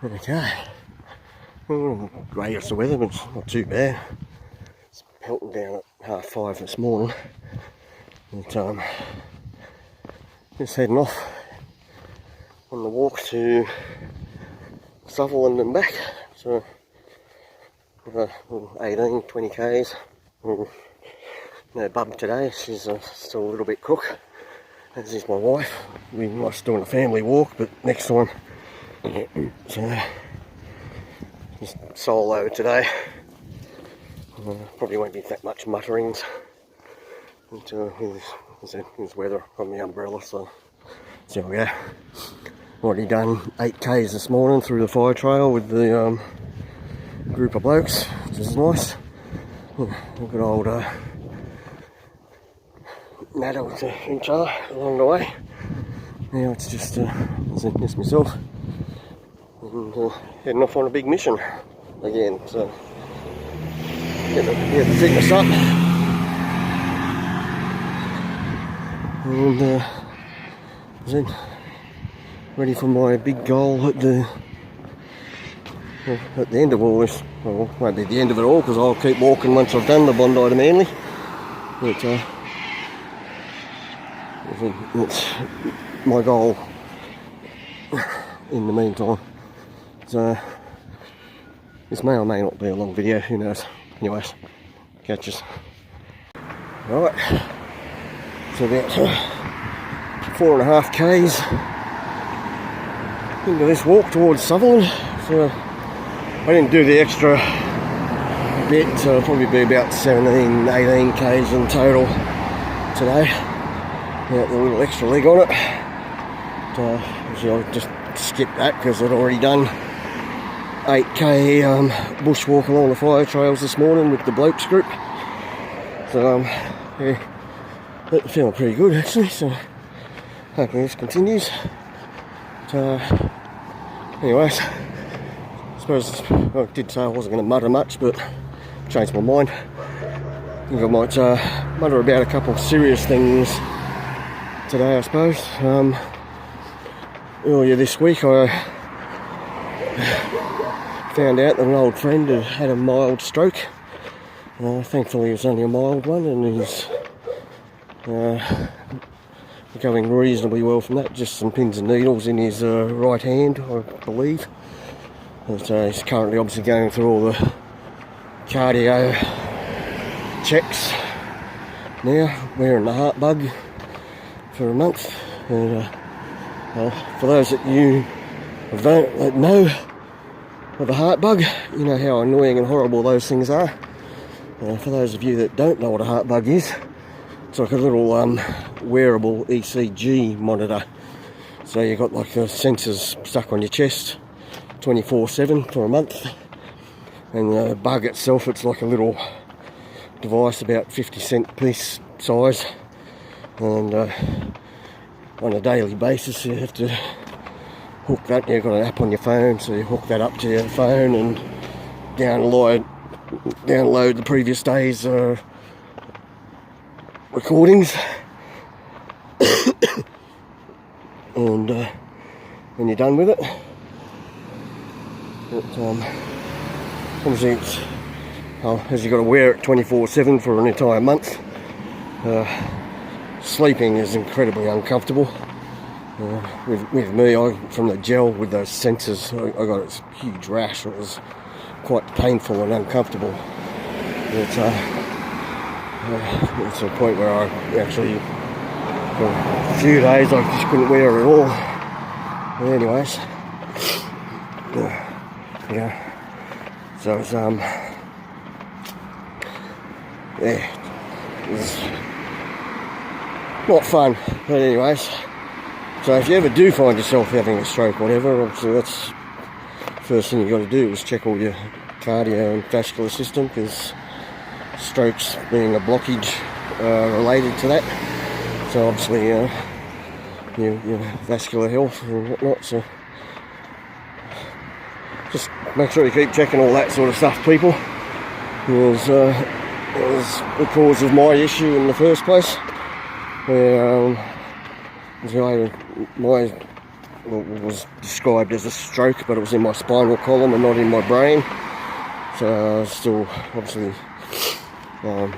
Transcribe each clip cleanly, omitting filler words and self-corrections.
Okay. Well, great as the weather, but it's not too bad. It's pelting down at 5:30 this morning. But just heading off on the walk to Sutherland and back. So 18, 20 k's. No bub today, she's still a little bit crook, as is my wife. We must do a family walk, but next time. So just solo today. Probably won't be that much mutterings. But with weather, got my umbrella, so there we go. Already done 8 k's this morning through the fire trail with the group of blokes, which is nice. Good old natter with each other along the way. Now it's just myself and heading off on a big mission again. So get the fitness up and then ready for my big goal at the end of all this. Well, won't be the end of it all, because I'll keep walking once I've done the Bondi to Manly. But it's my goal in the meantime. So this may or may not be a long video, who knows. Anyways, catch us. Right, so about 4.5 k's into this walk towards Sutherland. So I didn't do the extra bit, so it'll probably be about 17, 18 k's in total today. Without the little extra leg on it. So I'll just skip that because I'd already done 8k bushwalk along the fire trails this morning with the blokes group. So yeah, feeling pretty good actually, so hopefully this continues. So anyways, I suppose I did say I wasn't going to mutter much, but changed my mind. I think I might mutter about a couple of serious things today, I suppose. Earlier this week I found out that an old friend had a mild stroke. Thankfully it was only a mild one, and he's going reasonably well from that. Just some pins and needles in his right hand, I believe. And so he's currently obviously going through all the cardio checks now, wearing the heart bug for a month. And for those that you don't know of a heart bug, you know how annoying and horrible those things are. For those of you that don't know what a heart bug is, it's like a little wearable ECG monitor. So you've got like the sensors stuck on your chest 24/7 for a month, and the bug itself, it's like a little device about 50-cent piece size, and on a daily basis you have to hook that. You've got an app on your phone, so you hook that up to your phone and download the previous day's recordings. And when you're done with it, obviously it's, as you've got to wear it 24/7 for an entire month, sleeping is incredibly uncomfortable. With me, from the gel with those sensors, I got this huge rash. It was quite painful and uncomfortable. It's a point where I actually, for a few days, I just couldn't wear it at all. But anyways, yeah. So it's it's not fun. But anyways, so if you ever do find yourself having a stroke or whatever, obviously that's the first thing you got to do is check all your cardio and vascular system, because strokes being a blockage related to that. So obviously your vascular health and whatnot. So just make sure you keep checking all that sort of stuff, people. It was the cause of my issue in the first place. Where my was described as a stroke, but it was in my spinal column and not in my brain. So still, obviously, I'm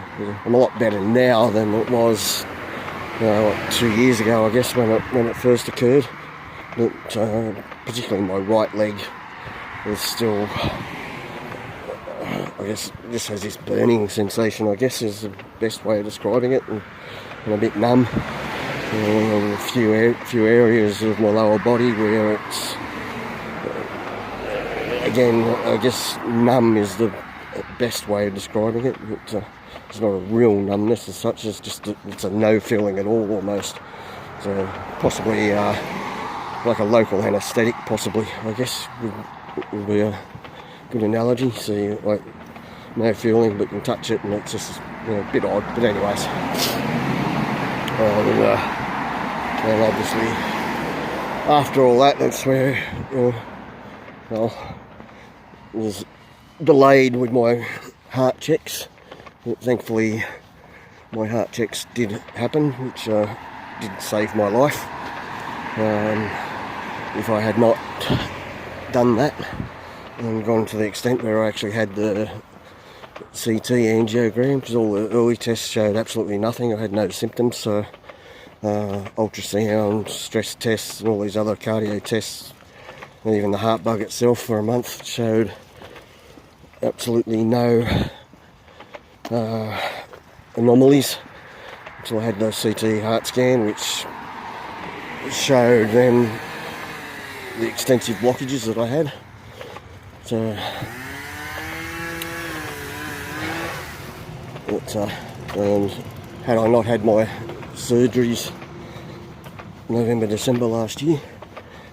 a lot better now than it was, like 2 years ago, I guess, when it first occurred. But particularly my right leg is still, I guess, just has this burning sensation, I guess is the best way of describing it, and a bit numb. A few areas of my lower body where it's, again, I guess numb is the best way of describing it. It's not a real numbness as such, it's a no feeling at all almost. So possibly like a local anaesthetic, possibly, I guess, would be a good analogy. So like no feeling, but you can touch it and it's just a bit odd. But anyways, and obviously after all that, that's where I was delayed with my heart checks. But thankfully my heart checks did happen, which did save my life. If I had not done that and gone to the extent where I actually had the CT angiogram, because all the early tests showed absolutely nothing, I had no symptoms, so ultrasound, stress tests and all these other cardio tests, and even the heart bug itself for a month showed absolutely no anomalies until I had the CT heart scan, which showed then the extensive blockages that I had. So and had I not had my surgeries November, December last year,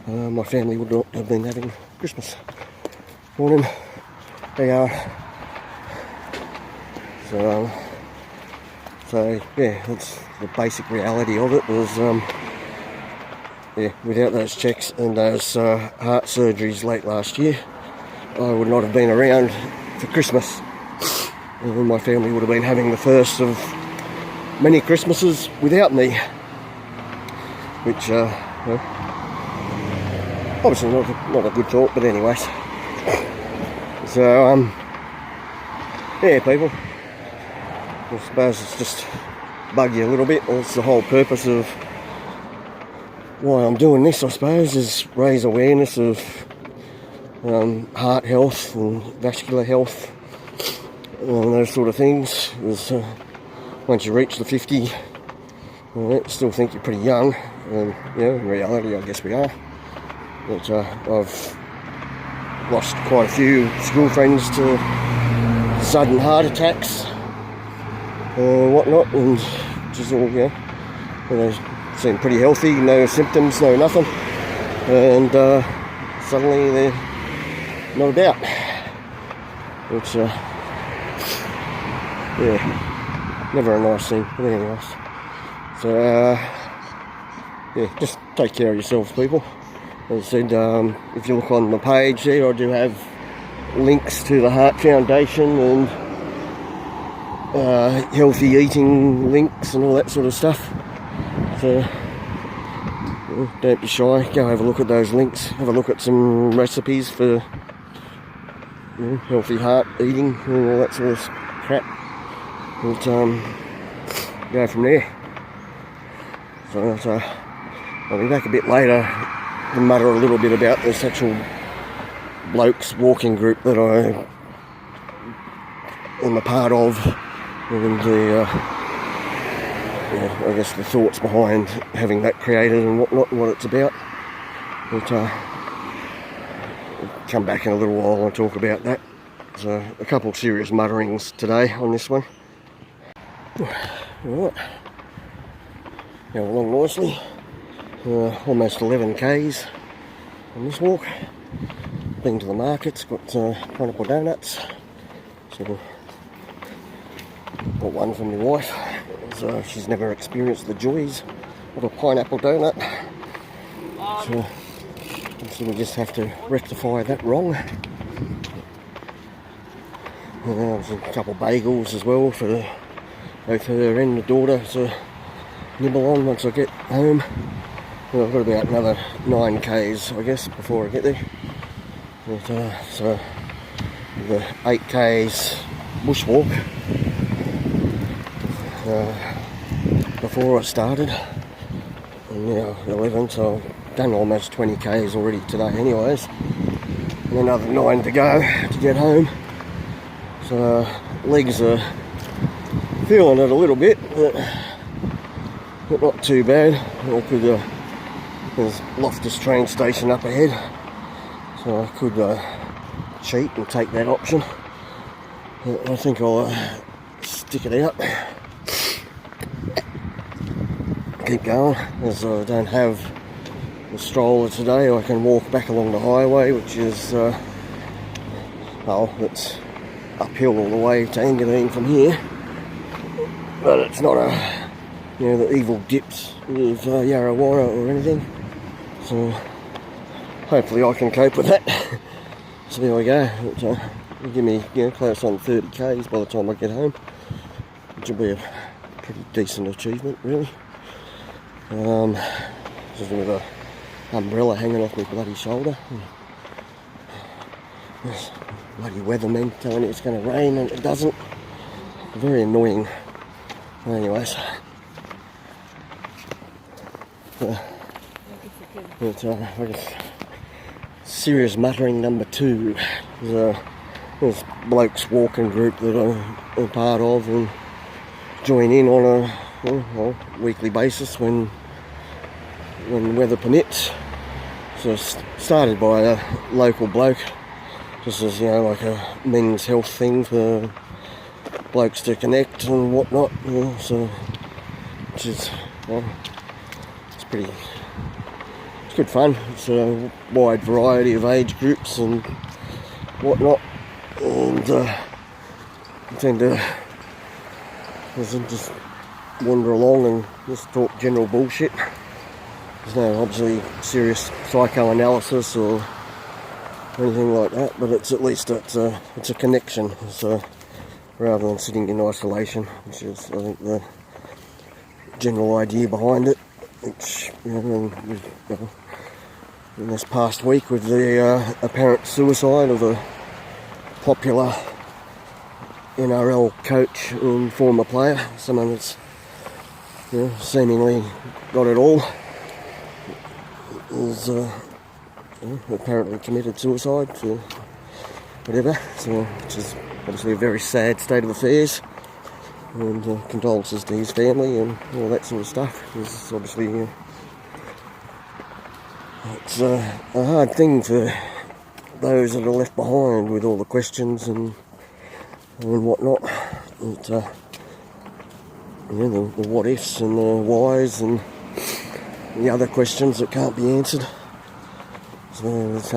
my family would not have been having Christmas. Morning, they are. So yeah, that's the basic reality of it. Was without those checks and those heart surgeries late last year, I would not have been around for Christmas. And my family would have been having the first of many Christmases without me, which obviously not a good thought, but anyways. So yeah, people, I suppose it's just bug you a little bit. That's the whole purpose of why I'm doing this, I suppose, is raise awareness of heart health and vascular health and those sort of things. Because once you reach the 50, you still think you're pretty young, and in reality I guess we are. But I've lost quite a few school friends to sudden heart attacks and whatnot, and just all, they seem pretty healthy, no symptoms, no nothing, and suddenly they're not about, which never a nice thing. But anyways, so just take care of yourselves, people. As I said, if you look on the page there, I do have links to the Heart Foundation and healthy eating links and all that sort of stuff. So don't be shy, go have a look at those links, have a look at some recipes for healthy heart eating and all that sort of crap, and go from there. So I'll be back a bit later to mutter a little bit about this actual blokes walking group that I am a part of, and the I guess the thoughts behind having that created and whatnot, and what it's about. But I'll come back in a little while and talk about that. So a couple of serious mutterings today on this one. Right, going along nicely. Almost 11 k's on this walk. Been to the markets, got pineapple donuts. So got one from my wife. So she's never experienced the joys of a pineapple donut. So we just have to rectify that wrong. There's a couple of bagels as well for both her and the daughter to nibble on once I get home. Well, I've got about another 9 k's, I guess, before I get there. But, so the 8 k's bushwalk before I started, and now 11, so I've done almost 20 k's already today anyways, and another 9 to go to get home. So legs are feeling it a little bit, but not too bad. I could, there's Loftus train station up ahead, so I could cheat and take that option. But I think I'll stick it out, keep going, as I don't have the stroller today. I can walk back along the highway, which is well, it's uphill all the way to Engadine from here, but it's not a, you know, the evil dips of Yarrawarra or anything, so hopefully I can cope with that. So there we go. It'll give me, you know, close on 30 k's by the time I get home, which will be a pretty decent achievement, really. Just with an umbrella hanging off my bloody shoulder. There's bloody weathermen telling me it's going to rain and it doesn't. Very annoying. Anyways. But I guess serious muttering number 2. There's blokes walking group that I'm part of and join in on a weekly basis when weather permits. So it's started by a local bloke, just as, you know, like a men's health thing for blokes to connect and whatnot, you know, so which is, it's good fun. It's a wide variety of age groups and whatnot, and I tend to just wander along and just talk general bullshit. There's no obviously serious psychoanalysis or anything like that, but it's at least it's a connection. So rather than sitting in isolation, which is, I think, the general idea behind it. Which, you know, in this past week with the apparent suicide of a popular NRL coach and former player, someone that's, you know, seemingly got it all, is apparently committed suicide for whatever, so, which is obviously a very sad state of affairs, and condolences to his family and all that sort of stuff. It's obviously, it's a hard thing for those that are left behind with all the questions and whatnot. But, you know, the what ifs and the whys and the other questions that can't be answered. So it's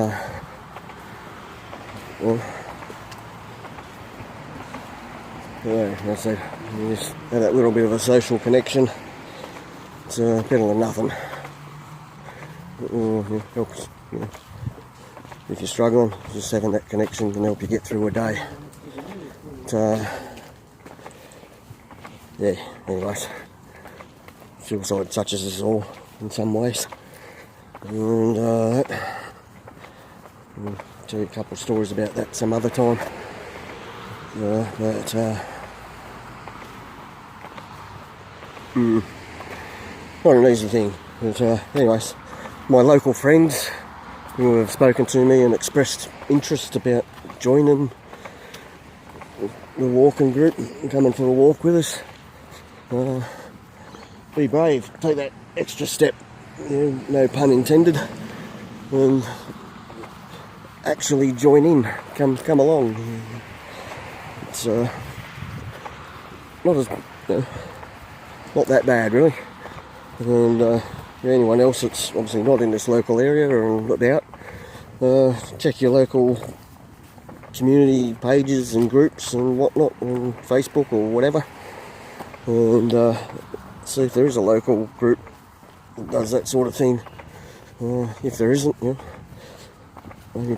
yeah, as I said, you just have that little bit of a social connection. It's better than nothing. Helps, you know, if you're struggling, just having that connection can help you get through a day. But, yeah, anyways, suicide touches us all in some ways, and I'll tell you a couple of stories about that some other time. But not an easy thing. But anyways, my local friends who have spoken to me and expressed interest about joining the walking group and coming for a walk with us, be brave, take that extra step, you know, no pun intended, and actually join in, come along. It's not as, you know, not that bad really, and anyone else that's obviously not in this local area or about, check your local community pages and groups and whatnot on Facebook or whatever, and see if there is a local group that does that sort of thing. If there isn't, you know, maybe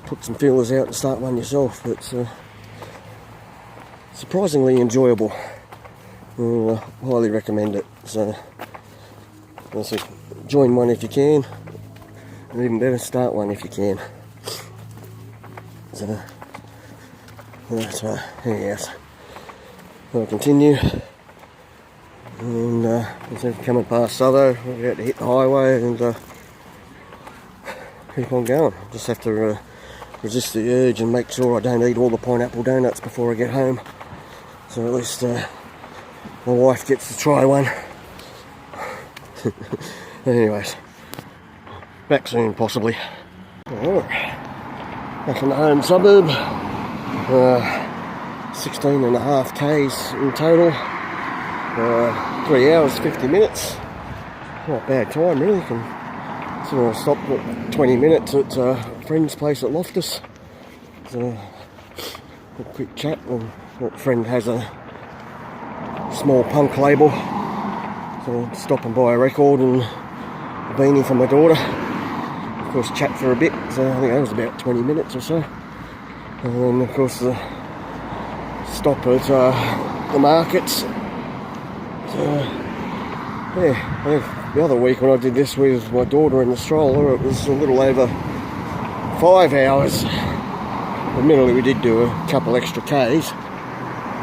put some feelers out and start one yourself. It's surprisingly enjoyable. Highly recommend it. So that's a join one if you can, and even better, start one if you can. So that's right. Yes. I'll continue, and instead of coming past Southo, we're about to hit the highway and keep on going. Just have to resist the urge and make sure I don't eat all the pineapple donuts before I get home. So at least my wife gets to try one. Anyways, back soon possibly. Alright, back in the home suburb. 16.5 k's in total. 3 hours 50 minutes. Not a bad time really. So I stopped at 20 minutes at a friend's place at Loftus. So a quick chat, and that friend has a small punk label. So stop and buy a record and a beanie for my daughter. Of course, chat for a bit. So I think that was about 20 minutes or so. And then of course the stop at the markets. So yeah, I think the other week when I did this with my daughter in the stroller, it was a little over 5 hours. Admittedly, we did do a couple extra Ks,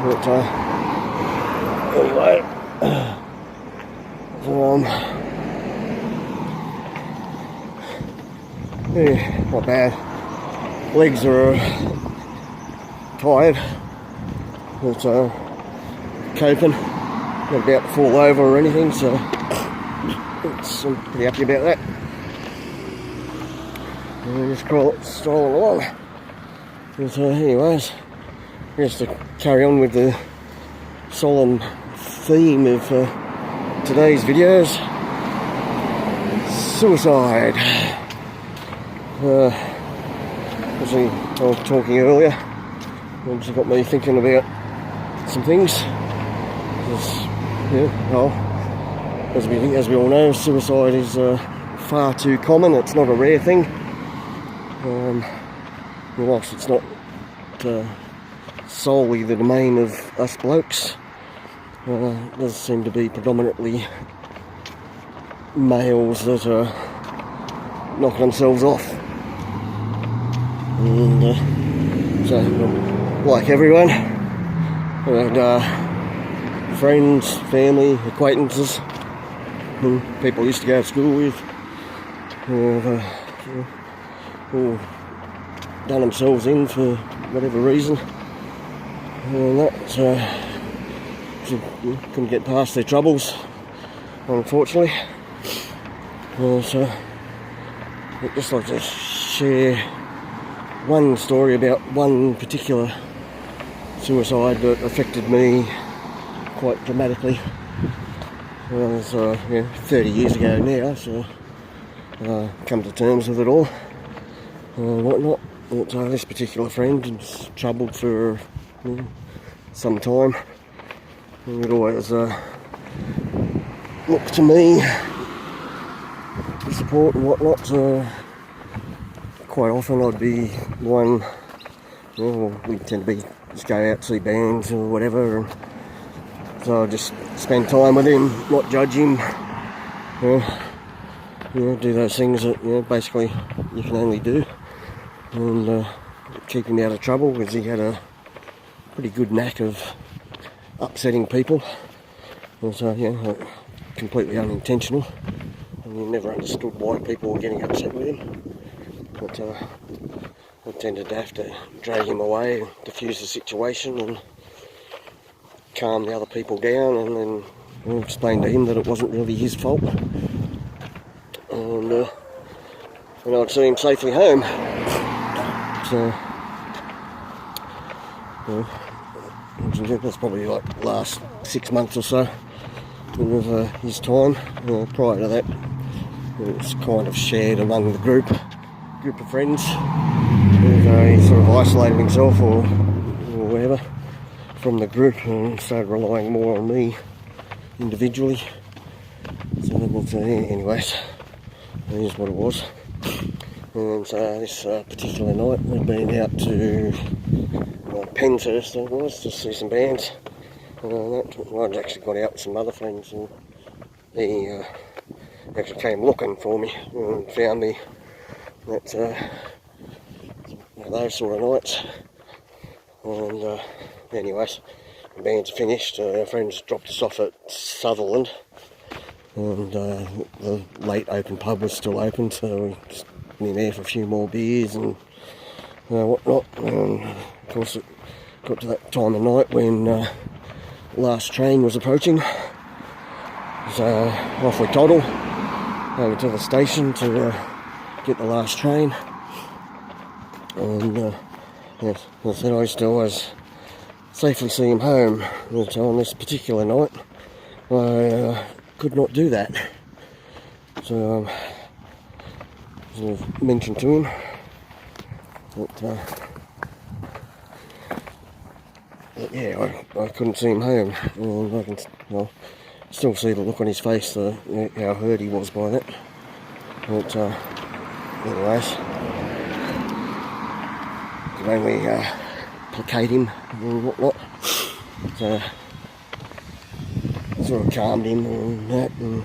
but anyway, yeah, not bad. Legs are tired, but coping. Not about to fall over or anything, so I'm pretty happy about that. And just strolling along. But anyways, just to carry on with the solemn theme of today's videos, suicide. Obviously, I was talking earlier, obviously got me thinking about some things. Yeah, well, as we all know, suicide is far too common. It's not a rare thing. Whilst it's not solely the domain of us blokes, it does seem to be predominantly males that are knocking themselves off. And so, like everyone, and friends, family, acquaintances, people I used to go to school with, all done themselves in for whatever reason, and that couldn't get past their troubles, unfortunately. So I'd just like to share one story about one particular suicide that affected me quite dramatically. It was 30 years ago now, so come to terms with it all and whatnot. But this particular friend was troubled for some time, and would always look to me for support and whatnot. Quite often I'd be one, we tend to just go out, see bands or whatever, and so I just spend time with him, not judge him, do those things that basically you can only do, and keep him out of trouble, because he had a pretty good knack of upsetting people. And so completely unintentional, and you never understood why people were getting upset with him. But I tended to have to drag him away and diffuse the situation and calm the other people down, and then explain to him that it wasn't really his fault, and I'd see him safely home. So that's probably like the last 6 months or so of his time. Prior to that, it was kind of shared among the group of friends. He sort of isolated himself or whatever from the group and started relying more on me individually. So anyways, that is what it was. And so this particular night we'd been out to Penshurst, it was, to see some bands. I'd actually got out with some other friends, and actually came looking for me and found me. That's those sort of nights. And anyways, the band's finished. Our friends dropped us off at Sutherland, and the late open pub was still open, so we just went in there for a few more beers and whatnot. And of course, it got to that time of night when the last train was approaching. So off we toddle over to the station to get the last train. And yes, as I said, I used to always safely see him home. But on this particular night, I could not do that. So sort of mentioned to him that yeah, I couldn't see him home. And I can still see the look on his face, how hurt he was by that. But anyways, could only placate him and whatnot. So sort of calmed him and that, and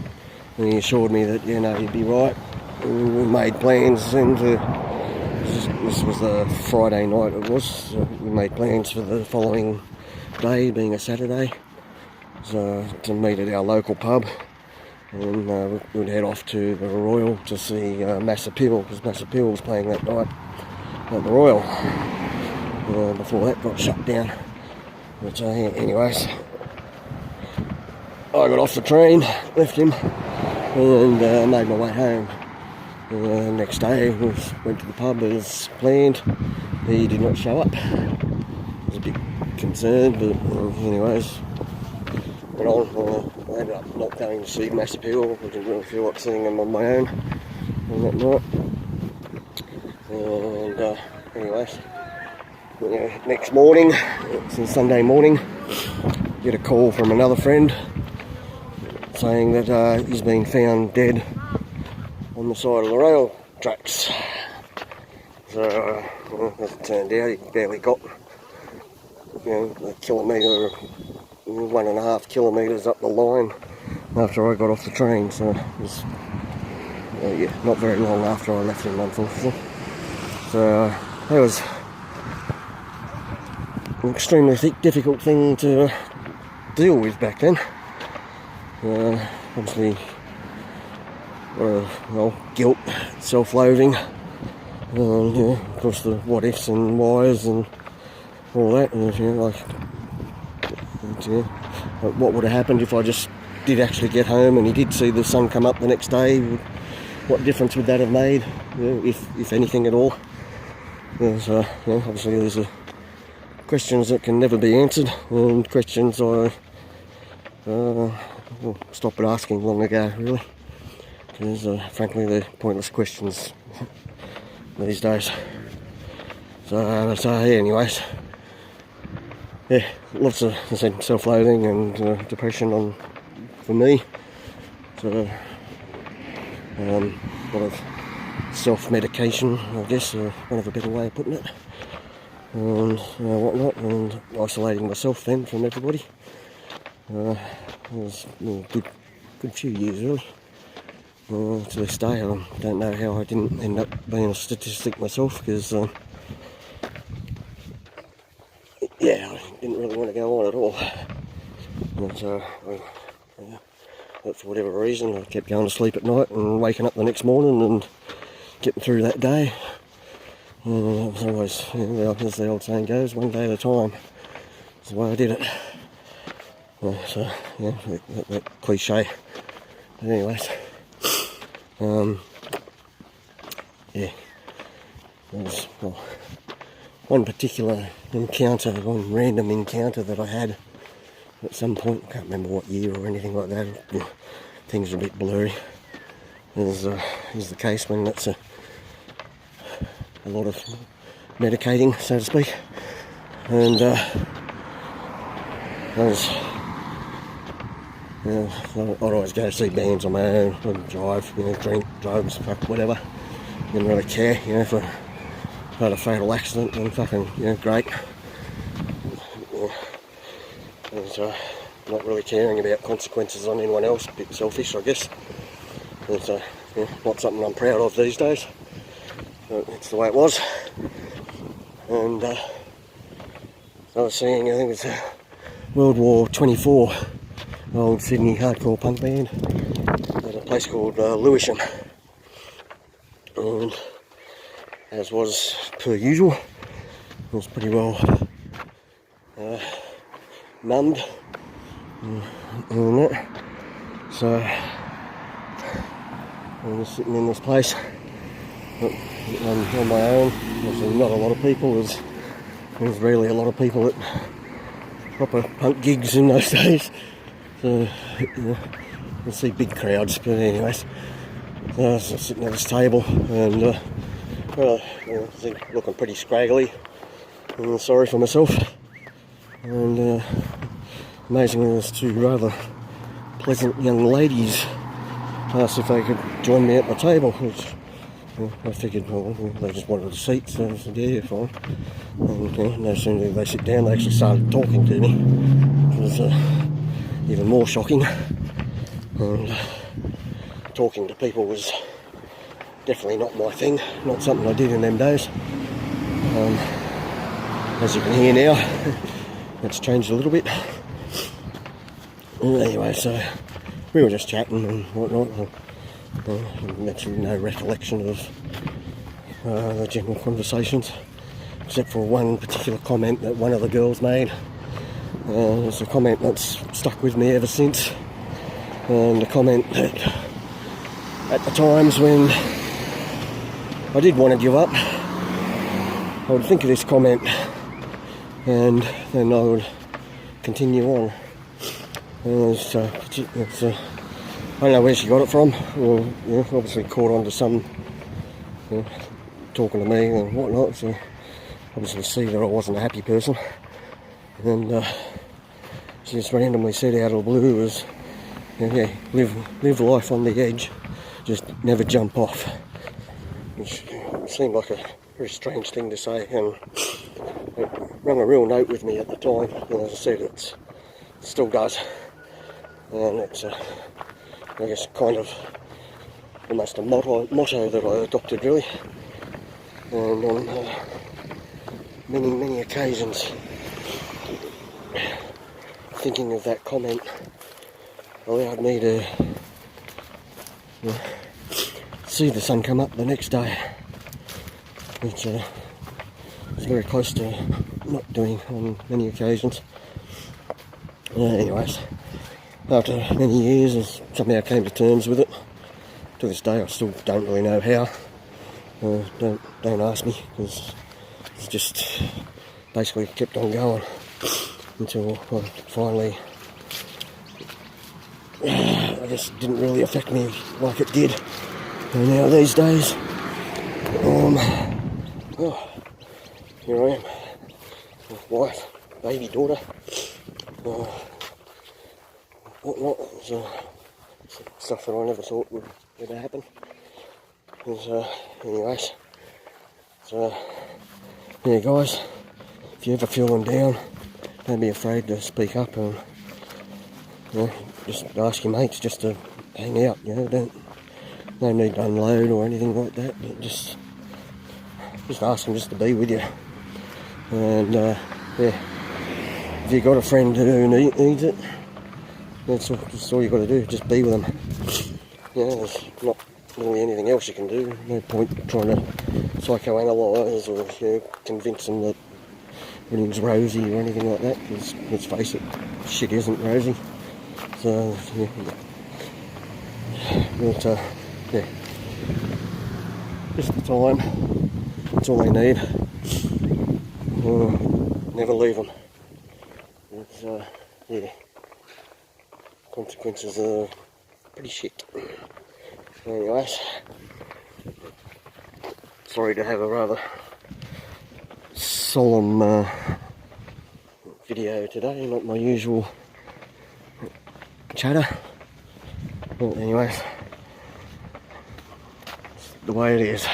he assured me that he'd be right. And we made plans then this was the Friday night it was, so we made plans for the following day, being a Saturday, so to meet at our local pub, and we'd head off to the Royal to see Massapil, because Massapil was playing that night at the Royal. Before that got shut down. But yeah, anyways, I got off the train, left him, and made my way home. Next day, we went to the pub as planned. He did not show up. I was a bit concerned, but anyways, went on. I ended up not going to see Massapil. I didn't really feel like seeing him on my own on that night. And anyways, next morning, it's Sunday morning, get a call from another friend saying that he's been found dead on the side of the rail tracks. So as it turned out, he barely got a kilometre, 1.5 kilometres up the line after I got off the train. So it was not very long after I left him, unfortunately. So that was an extremely difficult thing to deal with back then. Obviously, guilt, self-loathing, of course the what ifs and whys and all that. And, what would have happened if I just did actually get home and he did see the sun come up the next day? What difference would that have made, if anything at all? So, obviously there's questions that can never be answered, and questions I stopped asking long ago, really, because frankly they're pointless questions these days. So anyways, yeah, lots of, as I said, self-loathing and depression for me. So a lot of self-medication, I guess, one of a better way of putting it, and whatnot, and isolating myself then from everybody. It was a good few years, really. To this day, I don't know how I didn't end up being a statistic myself, because I didn't really want to go on at all. But for whatever reason, I kept going to sleep at night and waking up the next morning and getting through that day. It was always, as the old saying goes, one day at a time. That's the way I did it. That cliche. But anyways, there was one particular encounter, one random encounter that I had at some point. I can't remember what year or anything like that. Things are a bit blurry, as is the case when that's a lot of medicating, so to speak. And I'd always go see bands on my own. I'd drive, drink, drugs, fuck, whatever. Didn't really care, if I had a fatal accident, then fucking, great. And not really caring about consequences on anyone else, a bit selfish, I guess. It's not something I'm proud of these days, but it's the way it was. And I was seeing, I think it's a World War 24 old Sydney hardcore punk band at a place called Lewisham, and as was per usual, it was pretty well numbed and that. So I'm just sitting in this place on my own. There's not a lot of people. There's rarely a lot of people at proper punk gigs in those days. So you'll see big crowds, but anyways, I was sitting at this table and looking pretty scraggly and sorry for myself. And amazingly, there's two rather pleasant young ladies asked if they could join me at my table, which I figured, well, they just wanted a seat, so I said, yeah, fine. And no sooner did they sit down, they actually started talking to me, which was even more shocking. And talking to people was definitely not my thing, not something I did in them days. As you can hear now, it's changed a little bit. Anyway, so we were just chatting and whatnot. Actually no recollection of the general conversations, except for one particular comment that one of the girls made. It's a comment that's stuck with me ever since. And a comment that at the times when I did want to give up, I would think of this comment and then I would continue on. It's I don't know where she got it from. Well, obviously caught on to some talking to me and whatnot, so obviously see that I wasn't a happy person. And she just randomly said out of the blue was, live life on the edge, just never jump off. Which seemed like a very strange thing to say, and it rang a real note with me at the time. And as I said, it still does. And it's I guess kind of almost a motto that I adopted, really. And on many occasions, thinking of that comment allowed me to see the sun come up the next day, which is very close to not doing on many occasions. Anyways, after many years, I somehow came to terms with it. To this day, I still don't really know how. Don't ask me, because it's just basically kept on going until I finally, I just didn't really affect me like it did. And now these days, here I am, wife, baby, daughter. Whatnot, stuff that I never thought would ever happen. Anyways, so yeah, guys, if you're ever feeling down, don't be afraid to speak up and just ask your mates just to hang out. No need to unload or anything like that. But just ask them just to be with you. And if you got a friend who needs it, that's all you've got to do, just be with them. There's not really anything else you can do. No point trying to psychoanalyse or convince them that everything's rosy or anything like that, because let's face it, shit isn't rosy. So, just the time, that's all they need. Never leave them. It's, consequences are pretty shit. Anyways, sorry to have a rather solemn video today, not my usual chatter. But anyways, it's the way it is.